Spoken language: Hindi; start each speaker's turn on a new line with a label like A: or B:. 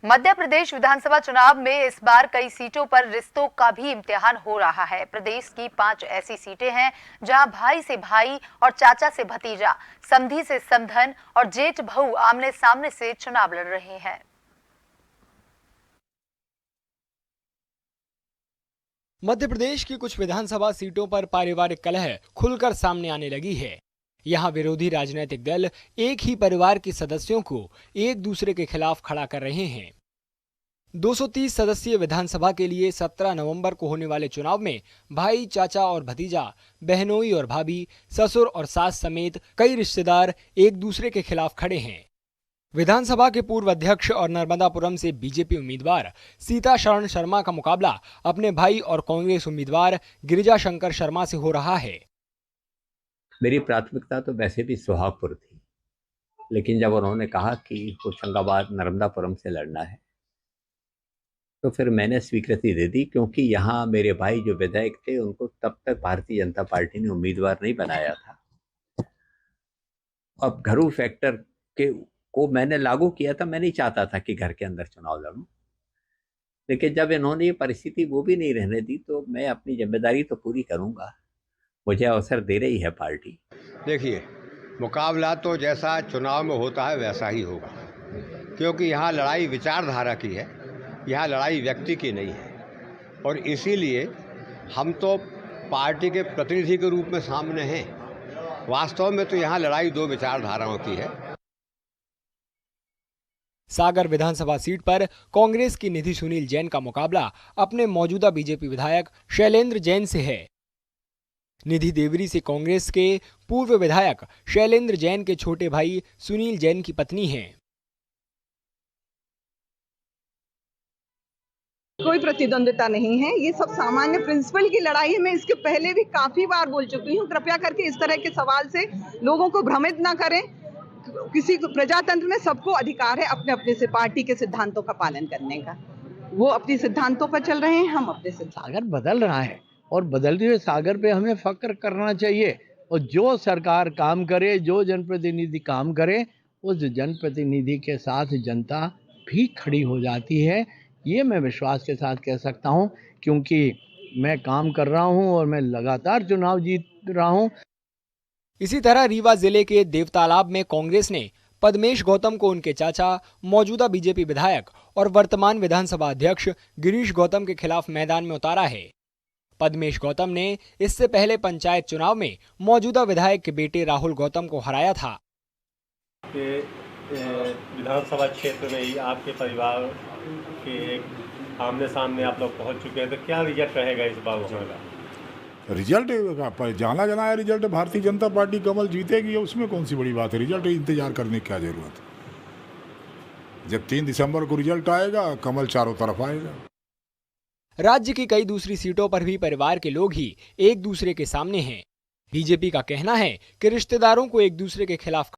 A: मध्य प्रदेश विधानसभा चुनाव में इस बार कई सीटों पर रिश्तों का भी इम्तिहान हो रहा है। प्रदेश की 5 ऐसी सीटें हैं जहां भाई से भाई और चाचा से भतीजा, समधी से समधन और जेठ बहू आमने सामने से चुनाव लड़ रहे हैं।
B: मध्य प्रदेश की कुछ विधानसभा सीटों पर पारिवारिक कलह खुलकर सामने आने लगी है। यहां विरोधी राजनीतिक दल एक ही परिवार के सदस्यों को एक दूसरे के खिलाफ खड़ा कर रहे हैं। 230 सदस्यीय विधानसभा के लिए 17 नवंबर को होने वाले चुनाव में भाई, चाचा और भतीजा, बहनोई और भाभी, ससुर और सास समेत कई रिश्तेदार एक दूसरे के खिलाफ खड़े हैं। विधानसभा के पूर्व अध्यक्ष और नर्मदापुरम से बीजेपी उम्मीदवार सीता शरण शर्मा का मुकाबला अपने भाई और कांग्रेस उम्मीदवार गिरिजा शंकर शर्मा से हो रहा है।
C: मेरी प्राथमिकता तो वैसे भी सुहागपुर थी, लेकिन जब उन्होंने कहा कि होशंगाबाद नर्मदापुरम से लड़ना है तो फिर मैंने स्वीकृति दे दी, क्योंकि यहाँ मेरे भाई जो विधायक थे उनको तब तक भारतीय जनता पार्टी ने उम्मीदवार नहीं बनाया था। अब घरू फैक्टर को मैंने लागू किया था। मैं नहीं चाहता था कि घर के अंदर चुनाव लड़ूं, लेकिन जब इन्होंने ये परिस्थिति वो भी नहीं रहने दी तो मैं अपनी जिम्मेदारी तो पूरी करूंगा। मुझे अवसर दे रही है पार्टी।
D: देखिए, मुकाबला तो जैसा चुनाव में होता है वैसा ही होगा, क्योंकि यहाँ लड़ाई विचारधारा की है, यहाँ लड़ाई व्यक्ति की नहीं है। और इसीलिए हम तो पार्टी के प्रतिनिधि के रूप में सामने हैं। वास्तव में तो यहाँ लड़ाई दो विचारधाराओं की है।
B: सागर विधानसभा सीट पर कांग्रेस की निधि सुनील जैन का मुकाबला अपने मौजूदा बीजेपी विधायक शैलेंद्र जैन से है। निधि देवरी से कांग्रेस के पूर्व विधायक शैलेंद्र जैन के छोटे भाई सुनील जैन की पत्नी हैं।
E: कोई प्रतिद्वंदिता नहीं है, ये सब सामान्य प्रिंसिपल की लड़ाई है। मैं इसके पहले भी काफी बार बोल चुकी हूँ। कृपया करके इस तरह के सवाल से लोगों को भ्रमित ना करें। किसी प्रजातंत्र में सबको अधिकार है अपने अपने से पार्टी के सिद्धांतों का पालन करने का। वो अपने सिद्धांतों पर चल रहे हैं, हम अपने सिद्धांत।
F: सागर बदल रहा है और बदलते हुए सागर पे हमें फक्र करना चाहिए। और जो सरकार काम करे, जो जनप्रतिनिधि काम करे, उस जनप्रतिनिधि के साथ जनता भी खड़ी हो जाती है। ये मैं विश्वास के साथ कह सकता हूँ, क्योंकि मैं काम कर रहा हूँ और मैं लगातार चुनाव जीत रहा हूँ।
B: इसी तरह रीवा जिले के देवतालाब में कांग्रेस ने पद्मेश गौतम को उनके चाचा, मौजूदा बीजेपी विधायक और वर्तमान विधानसभा अध्यक्ष गिरीश गौतम के खिलाफ मैदान में उतारा है। पद्मेश गौतम ने इससे पहले पंचायत चुनाव में मौजूदा विधायक के बेटे राहुल गौतम को हराया था।
G: विधानसभा क्षेत्र में ही आपके परिवार के आमने सामने आप लोग पहुंच चुके हैं, तो क्या रिजल्ट रहेगा इस बार वहाँ का?
H: रिजल्ट जाना है। रिजल्ट भारतीय जनता पार्टी कमल जीतेगी, उसमें कौन सी बड़ी बात है। रिजल्ट इंतजार करने की क्या जरूरत है। जब 3 दिसंबर को रिजल्ट आएगा, कमल चारों तरफ आएगा।
B: राज्य की कई दूसरी सीटों पर भी परिवार के लोग ही एक दूसरे के सामने हैं। बीजेपी का कहना है कि रिश्तेदारों को एक दूसरे के खिलाफ